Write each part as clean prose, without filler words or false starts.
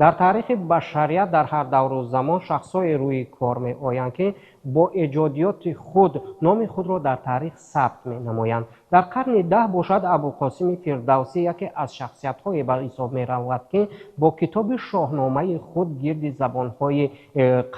дар таърихи башарият дар ҳар давру замон шахсҳое рӯи кор меоянд ки бо эҷодиёти худ номи худро дар таърих сабт менамоянд. дар қарни 10 бошад абулқосими фирдавсӣ яке аз шахсиятҳое ба ҳисоб меравад ки бо китоби шоҳномаи худ гирди забонҳои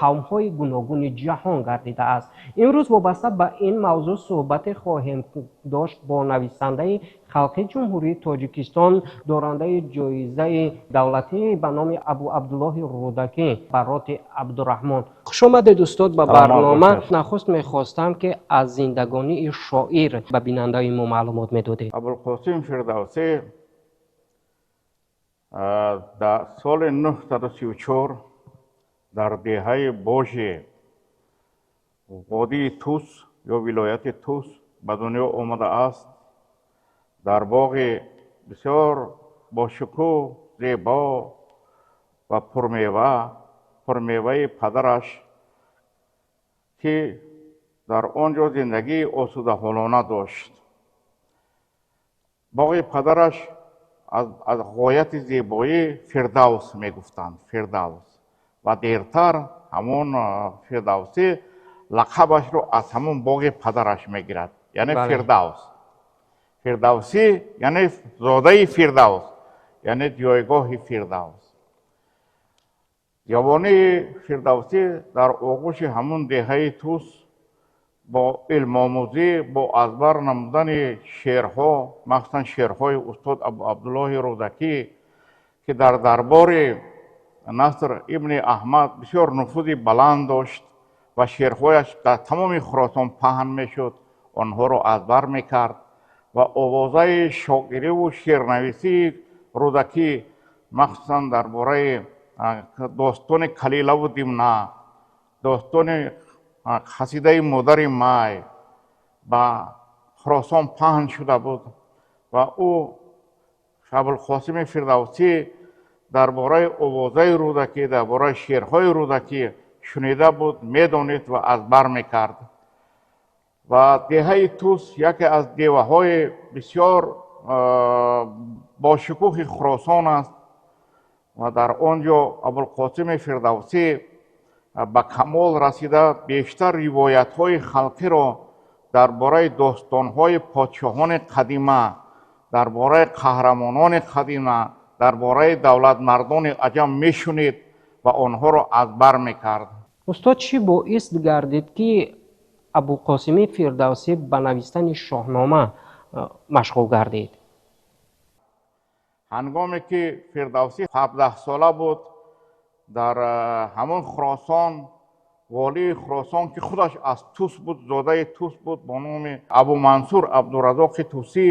қавмҳои гуногуни ҷаҳон гардидааст. имрӯз вобаста ба ин мавзӯъ суҳбате хоҳем дошт бо нависандаи халқи ҷумҳурии тоҷикистон, дорандаи ҷоизаи давлатӣ ба номи абу абдуллоҳи рӯдакӣ бароти абдураҳмон. хушомадед устод ба барнома. нахуст мехостам ки аз зиндагонии шоир ба бинандаи мо маълумот медодед. абулқосим фирдавсӣ дар соли 934 дар деҳаи божи водии тус ё вилояти тус ба дунё омадааст. дар боғи бисёр бошукӯҳ, зебо ва пурмеваи падараш, ки дар он ҷо зиндагии осудаҳолона дошт. боғи падараш аз ғояти зебоӣ фирдавс мегуфтанд, фирдавс. ва дертар ҳамон фирдавсӣ лақабашро аз ҳамон боғи падараш мегирад, яъне фирдавс. фирдавсӣ яъне зодаи фирдавс, яъне ҷойгоҳи фирдавс. ҷавонии фирдавсӣ дар оғӯши ҳамон деҳаи тус бо илмомӯзӣ, бо азбар намудани шеърҳо, махсусан шеърҳои устод абдуллоҳи рӯдакӣ, ки дар дарбори Наср ибни Аҳмад бисёр нуфузи баланд дошт ва шеърҳояш дар тамоми Хӯросон паҳн мешуд, онҳоро азбар мекард ва овозаи шоириву шеърнависии рӯдакӣ, махсусан дар бораи достони Калилаву Димна, достони қасидаи модари май ба Хӯросон паҳн шуда буд ва ӯ абулқосими фирдавсӣ дар бораи овозаи рӯдакӣ, дар бораи шеърҳои рӯдакӣ шунида буд, медонист ва азбар мекард. ва деҳаи Тус яке аз деваҳои бисёр бошукӯҳи Хӯросон аст ва дар он ҷо абулқосими фирдавсӣ ба камол расида бештар ривоятҳои халқиро дар бораи достонҳои подшоҳони қадима, дар бораи қаҳрамонони қадима, дар бораи давлатмардони аҷам мешунид ва онҳоро азбар мекард. устод чӣ боис гардид ки абулқосими фирдавсӣ ба навистани шоҳнома машғул гардид? ҳангоме ки фирдавсӣ 17 буд, дар ҳамон Хӯросон, волии Хӯросон ки худаш аз Тус буд, зодаи Тус буд, бо номи Абу Мансур Абдуразоқи Тусӣ,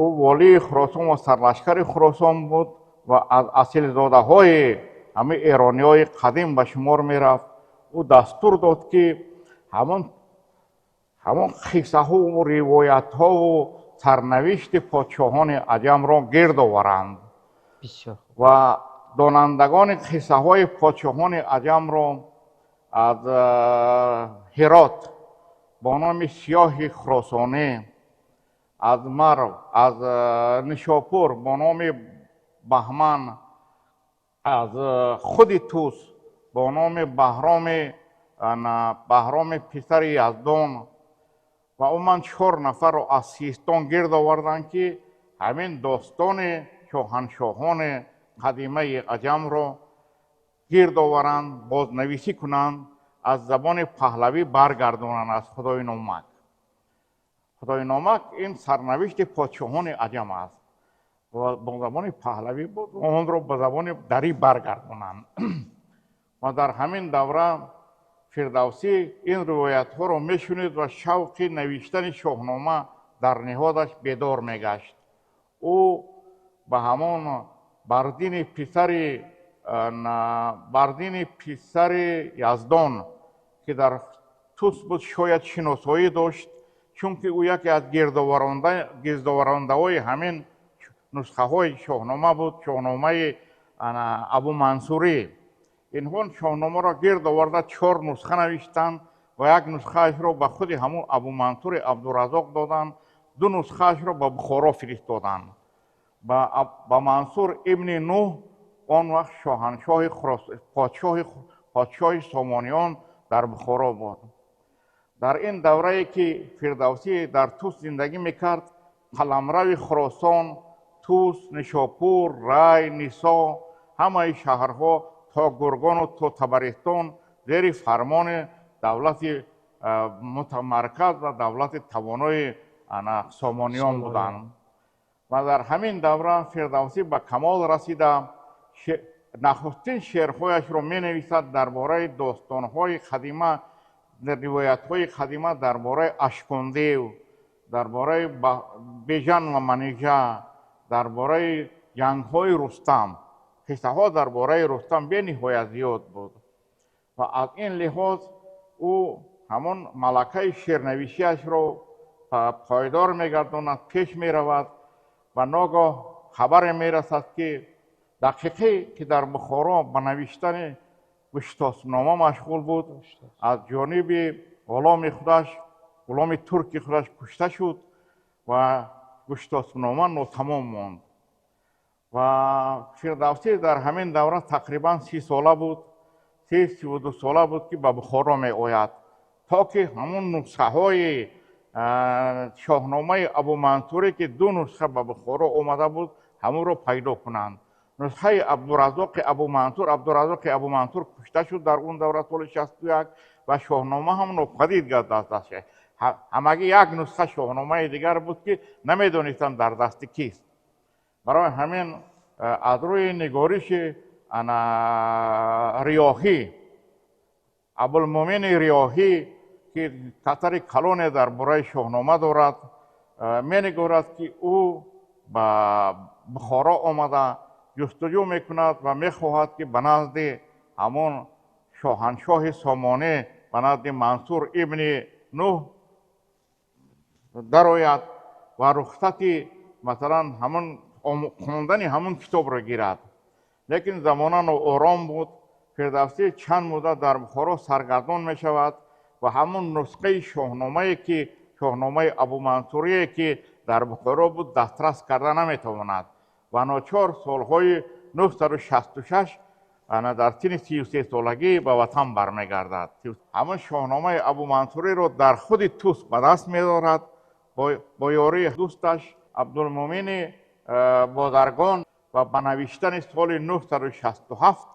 ӯ волии Хӯросон ва сарлашкари Хӯросон буд ва аз асилзодаҳои ҳамин эрониҳои қадим ба шумор мерафт. ӯ дастур дод ки ҳамон қиссаҳову ривоятҳову сарнавишти подшоҳони аҷамро гирд оваранд ва донандагони қиссаҳои подшоҳони аҷамро аз Ҳирот бо номи Сиёҳи Хӯросонӣ, аз Марв, аз Нишопур бо номи Баҳман, аз худи Тус бо номи Баҳроми писари Яздон ва умуман 4 нафарро аз Систон гирд оварданд ки ҳамин достони шоҳаншоҳони қадимаи аҷамро гирд оваранд, бознависӣ кунанд, аз забони паҳлавӣ баргардонанд, аз Худои Номак. Худои Номак ин сарнавишти подшоҳони аҷам аст. бо забони паҳлавӣ буд, онро ба забони дарӣ баргардонанд. ва дар ҳамин давра фирдавсӣ ин ривоятҳоро мешунид ва шавқи навиштани шоҳнома дар ниҳодаш бедор мегашт. ӯ ба ҳамон бардини писари Яздон ки дар Тус буд шояд шиносоӣ дошт, чунки ӯ яке аз гирдоварондаҳои ҳамин нусхаҳои шоҳнома буд, шоҳномаи Абу Мансурӣ. инҳо шоҳномаро гирд оварда 4 нусха навиштанд ва як нусхаашро ба худи ҳамун Абу Мансури Абдуразоқ доданд, 2 нусхаашро ба Бухоро фиристоданд. ба Мансур ибни Нуҳ آن وقت پادشاه سامانیان در بخارا بود. در این دوره که فردوسی در توس زندگی میکرد، قلمرو خراسان، توس، نشاپور، ری، نیسا، همه شهرها تا گرگان و تا تبریستان زیر فرمان دولت متمرکز و دولت توانای سامانیان بودند. و در همین دوره فردوسی به کمال رسیده نخستین شعرهایش را می نویسد درباره داستانهای قدیمه، روایت‌های قدیمه درباره اشکندیو، درباره بیژن و منیژه، درباره جنگ‌های رستم. قصه ها درباره رستم به نهایت زیاد بود و از این لحاظ او همون ملکه شعرنویسی‌اش را پایدار می‌گرداند، پیش می‌رود و ناگاه خبر می‌رسد که دقیقی که در بخارا به نوشتن گشتاسنامه مشغول بود، از جانب غلام ترک خودش کشته شد و گشتاسنامه ناتمام ماند. و فردوسی در همین دوره تقریبا 30 ساله بود، 32 ساله بود که به بخارا می آید تا که همون نسخه های شاهنامه ابو منصوری که 2 نسخه به بخارا آمده بود همون رو پیدا کنند. نسخه عبدالرزاق ابو منصور کشته شد در اون دوره سال 61 و شاهنامه هم ناپدید گشت از دستش. همگی یک نسخه شاهنامه دیگر بود که نمیدانستند در دست کیست. برای همین از روی نگارش ریاحی، ابوالمومن ریاحی که قطر کلان در برای شاهنامه دارد، می نگارد که او به بخارا آمده جستجو میکند و میخواهد که به نزد همون شاهنشاه سامانه، به نزد منصور ابن نوح درآید و رخصت مثلا همون خواندن همون کتاب را گیرد. لیکن زمانه آرام بود. فردوسی چند مدت در بخارا سرگردان می شود و همون نسخه شاهنامه که شاهنامه ابو منصوری که در بخارا بود دسترس کرده نمیتواند و ناچار سالهای 966 در سن 33 سالگی به وطن برمیگردد. همون شاهنامه ابو منصوری را در خود توس به دست می‌دارد با یاری دوستش عبدالمومن بازرگان و به نوشتن سال 967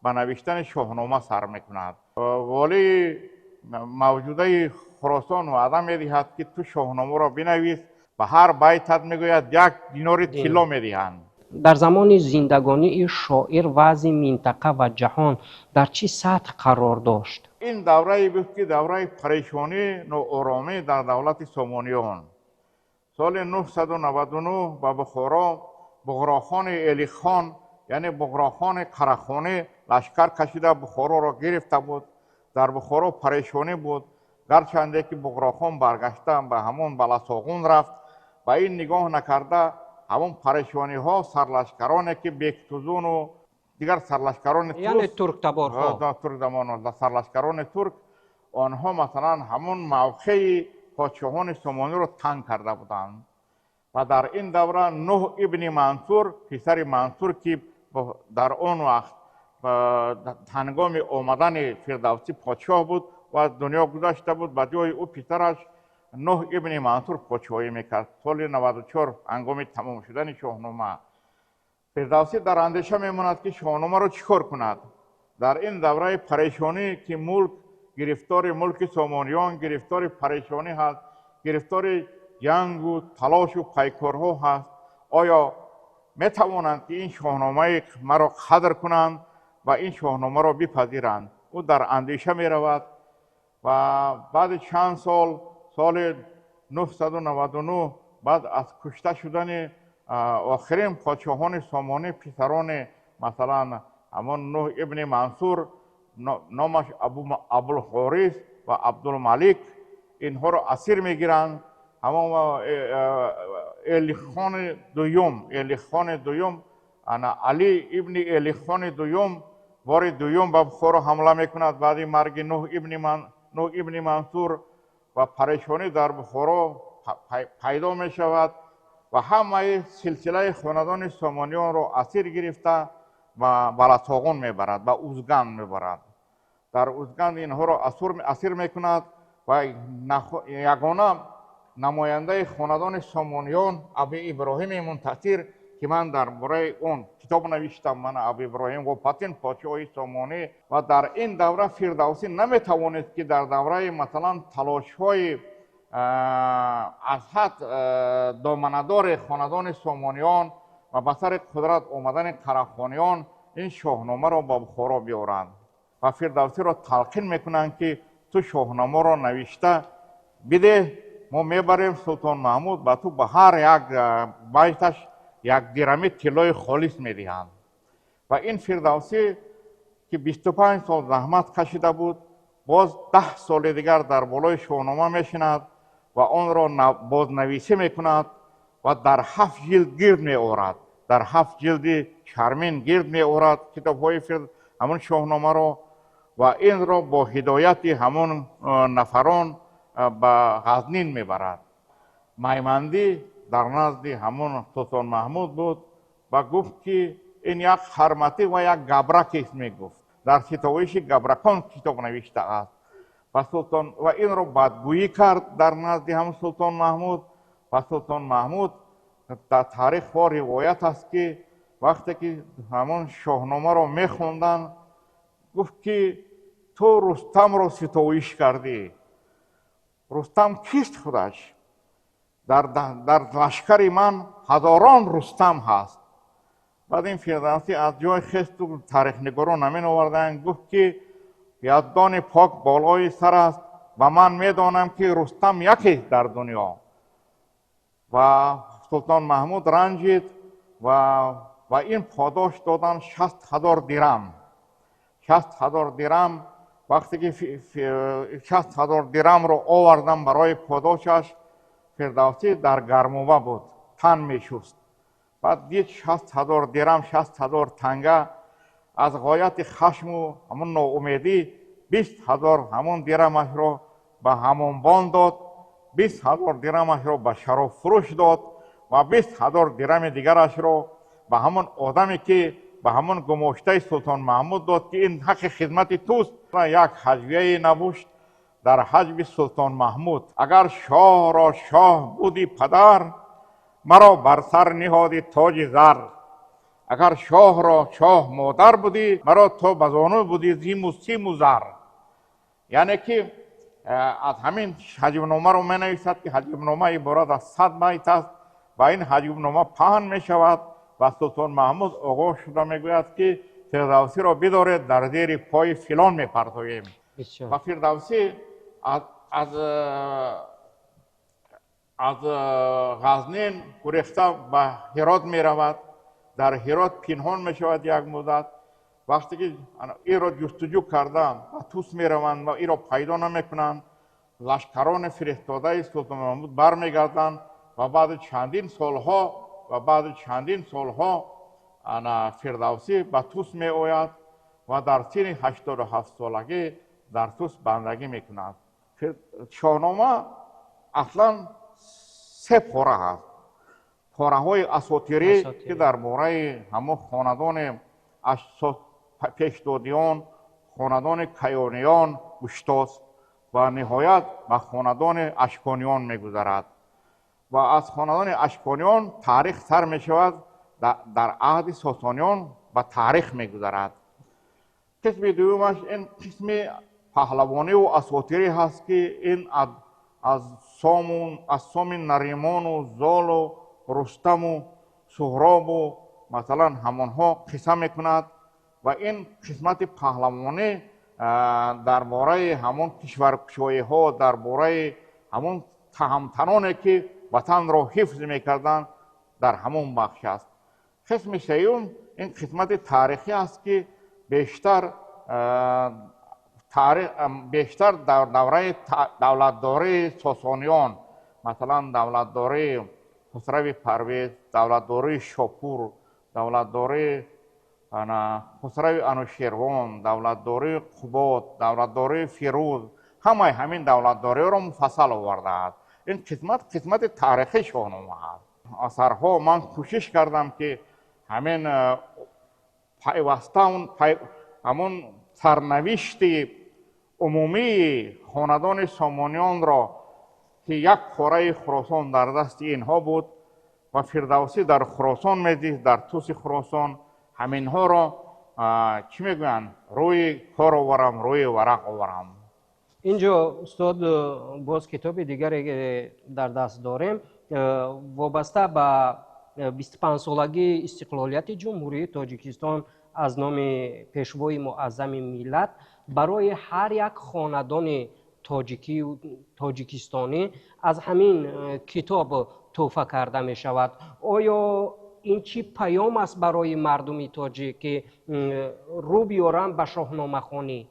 به نوشتن شاهنامه سر میکند. والی موجوده خراسان وعده میدهد که تو شاهنامه را بنویس، به هر بیتت میگوید 1 دینار طلا میدهند. در زمان زندگانی شاعر وضع منطقه و جهان در چه سطح قرار داشت؟ این دوره بود که دوره پریشانی ناآرامی در دولت سامانیان. سال 999 به بخارا بغراخان الیخان یعنی بغراخان قراخانی لشکر کشیده بخارا را گرفته بود. در بخارا پریشانی بود، گرچنده که بغراخان برگشته به همون بلساغون رفت و این نگاه نکرده همون پریشانی ها سرلشکرانی که بیکتوزون و دیگر سرلشکران یعنی ترک تبارها، سرلشکران ترک، آنها مثلا همون موقع پادشاهان سامانی را تنگ کرده بودند و در این دوره نوح ابن منصور پسر منصور که در آن وقت هنگام آمدن فردوسی پادشاه بود و از دنیا گذشته بود، به جای او پسرش نوح ابن منصور پادشاهی میکرد. سال 94 هنگام تمام شدن شاهنامه فردوسی در اندیشه میماند که شاهنامه را چیکار کند. در این دوره پریشانی که ملک گرفتار ملک سامانیان گرفتار پریشانی هست، گرفتار جنگ و تلاش و پیکارها هست، آیا می توانند که این شاهنامه مرا قدر کنند و این شاهنامه را بپذیرند؟ او در اندیشه می رود و بعد چند سال، سال 999 بعد از کشته شدن آخرین پادشاهان سامانی پسران مثلا همون نوح ابن منصور، نامش ابوالحارث و عبدالملک، اینها را اسیر میگیرند. همون الیخان دویم علی ابن الیخان دویم بار دویم به بخارا حمله میکند بعد مرگ نوح ابن منصور و پریشانی در بخارا پیدا می شود و همه سلسله خاندان سامانیان را اسیر گرفته و балатоғун мебарад ва узганд мебарад. дар узганд инҳоро асир мекунад ва ягона намояндаи хонадони сомониён аби иброҳими мунтасир ки ман дар бораи он китоб навиштам, ман аби иброҳим вопатин подшоҳи сомонӣ. ва дар ин давра фирдавсӣ наметавонид ки дар давраи масалан талошҳои аз ҳад доманадори хонадони сомониён ва ба сари қудрат омадани қарахониён ин шоҳномаро ба бухоро биёранд ва фирдавсиро талқин мекунанд ки ту шоҳномаро навишта биде, мо мебарем султон маҳмуд ба ту ба ҳар як байташ як дирами тиллои холис медиҳанд. ва ин фирдавсӣ ки 25 сол заҳмат кашида буд, боз 10 соли дигар дар болои шоҳнома мешинад ва онро бознависӣ мекунад ва дар 7 ҷилд гирд меорад, дар 7 ҷилди чармин гирд меорад китобҳои ҳамон шоҳномаро ва инро бо ҳидояти ҳамон нафарон ба ғазнин мебарад. маймандӣ дар назди ҳамон султон маҳмуд буд ва гуфт ки ин як харматӣ ва як габракест мегуфт. дар ситоиши габракон китоб навиштааст. ва инро бадгӯӣ кард дар назди ҳамон султон маҳмуд. ва султон маҳмуд дар таърих ҳо ривоят аст ки вақте ки ҳамон шоҳномаро мехонданд, гуфт ки ту рустамро ситоиш кардӣ. рустам кист худаш? дар лашкари ман ҳазорон рустам ҳаст. баъд ин фирдавсӣ аз ҷой хесту таърихнигорон намин оварданд, гуфт ки яздони пок болои сар аст ва ман медонам ки рустам якест дар дунё. ва султон маҳмуд ранҷид ва ин подош додан 60,000 дирам. 60,000 дирам. вақте ки 60,000 дирамро овардан барои подошаш, фирдавсӣ дар гармова буд, тан мешуст. баъд дид 60,000 дирам, 60,000 танга. аз ғояти хашму ҳамон ноумедӣ 20,000 ҳамон дирамашро ба ҳамонбон дод, 20,000 дирамашро ба шаробфурӯш дод ва 20,000 дирами дигарашро ба ҳамон одаме ки ба ҳамон гумоштаи султон маҳмуд дод ки ин ҳаққи хизмати туст. як ҳаҷвияе навушт дар ҳаҷви султон маҳмуд: агар шоҳро шоҳ буди падар, маро бар сар ниҳоди тоҷи зар. агар шоҳро шоҳ модар будӣ, маро то ба зону будӣ зиму симу зар. яъне ки аз ҳамин ҳаҷвномаро менависад ки ҳаҷвнома иборат аз 100 байт аст ва ин ҳаҷвнома паҳн мешавад ва султон маҳмуд оғоз шуда мегӯяд ки фирдавсиро бидоред, дар зери пои филон мепартоем. ва фирдавсӣ аз ғазнин гурехта ба ҳирот меравад. дар ҳирот пинҳон мешавад як муддат. вақте ки иро ҷустуҷӯ карда ба тус мераванд ва иро пайдо намекунанд, лашкарони фиристодаи султон маҳмуд бармегарданд ва баъди чандин солҳо фирдавсӣ ба тус меояд ва дар синни 87 солагӣ дар тус бандагӣ мекунад. шоҳнома аслан 3 пора ҳаст. пораҳои асотирӣ ки дар бораи ҳамон хонадони пешдодиён, хонадони кайёниён гуштост ва ниҳоят ба хонадони ашкониён мегузарад. ва аз хонадони ашкониён таърих сар мешавад, дар аҳди сосониён ба таърих мегузарад. қисми дуюмаш ин қисми паҳлавониву асотирӣ ҳаст ки ин аз соми наримону золу рустаму суҳробу масалан ҳамонҳо қисса мекунад ва ин қисмати паҳлавонӣ дар бораи ҳамон кишваркушоиҳо, дар бораи ҳамон таҳамтаноне ки ватанро ҳифз мекарданд, дар ҳамон бахш аст. қисми сеюм ин қисмати таърихӣ аст ки бештар дар давраи давлатдории сосониён, масалан давлатдории хусрави парвез, давлатдории шопур, давлатдории хусрави анушервон, давлатдории қубот, давлатдории фирӯз, ҳамаи ҳамин давлатдориҳоро муфассал овардааст. ин қисмати таърихи шоҳнома аст. асарҳо ман кӯшиш кардам ки ҳамин پیوسته همون سرنوشت عمومی خاندان سامانیان را که یک پاره خراسان در دست اینها بود و فردوسی در خراسان میدید، در توس خراسان همینها را چی میگوین روی کار آورم، روی ورق آورم. اینجا استاد باز کتاب دیگری در دست داریم وابسته به 25 سالگی استقلالیت جمهوری تاجیکستان از نام پیشوای معظم ملت برای هر یک خاندان تاجیکستانی از همین کتاب تحفه کرده می شود. آیا این چی پیام است برای مردم تاجیک که رو بیارن به شاهنامه خوانی؟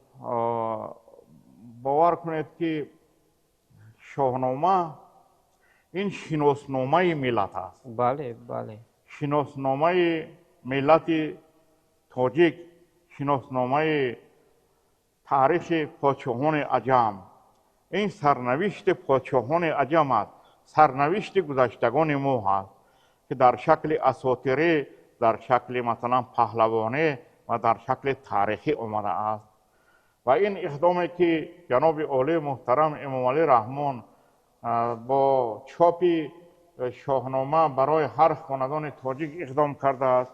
باور کنید که شاهنامه این شناسنامه ملت است. بله بله. شناسنامه ملت تاجیک، شناسنامه تاریخ پادشاهان عجم. این سرنوشت پادشاهان عجم است، سرنوشت گذشتگان ما است که در شکل اساطیری، در شکل مثلا پهلوانی و در شکل تاریخی آمده است. و این اقدامی که جناب عالی محترم امام علی رحمان با چاپ شاهنامه برای هر خاندان تاجیک اقدام کرده است،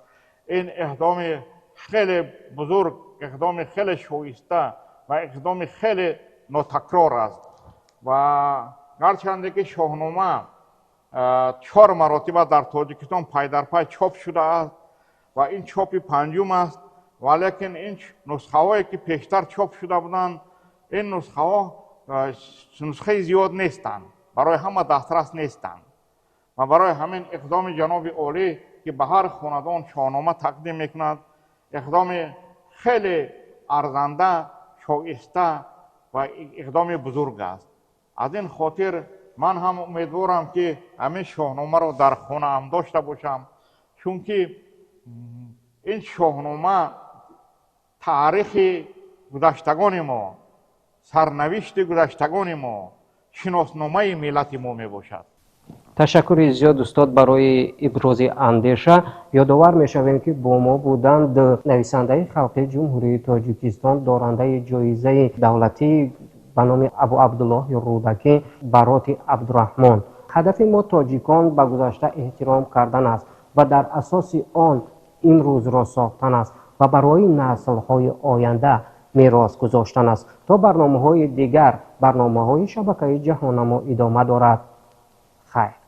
این اقدام خیلی بزرگ، اقدام خیلی شایسته و اقدام خیلی ناتکرار است. و هرچند که شاهنامه 4 مراتب در تاجیکستان پای در پای چاپ شده است و این چاپ پنجم است، ولیکن این نسخه هایی که پیشتر چاپ شده بودند این نسخه ها نسخه زیاد نیستند، برای همه دسترس نیستند و برای همین اقدام جناب عالی که به هر خاندان شاهنامه تقدیم میکند اقدام خیلی ارزنده، شایسته و اقدام بزرگ است. از این خاطر من هم امیدوارم که همین شاهنامه را در خانه هم داشته باشم، چون که این شاهنامه تاریخ گذشتگان ما، سرنوشت گذشتگان ما، شناسنامه ملت ما می باشد. تشکر زیاد استاد برای ابراز اندیشه. یادآور میشویم که با ما بودند نویسنده خلقی جمهوری تاجیکستان، دارنده جایزه دولتی به نام ابو عبدالله رودکی برات عبدالرحمن. هدف ما تاجیکان به گذشته احترام کردن است و در اساس آن این روز را ساختن است و برای نسل‌های آینده میراث گذاشتن است. تا برنامه‌های دیگر، برنامه‌های شبکه جهان ما ادامه دارد. خیر.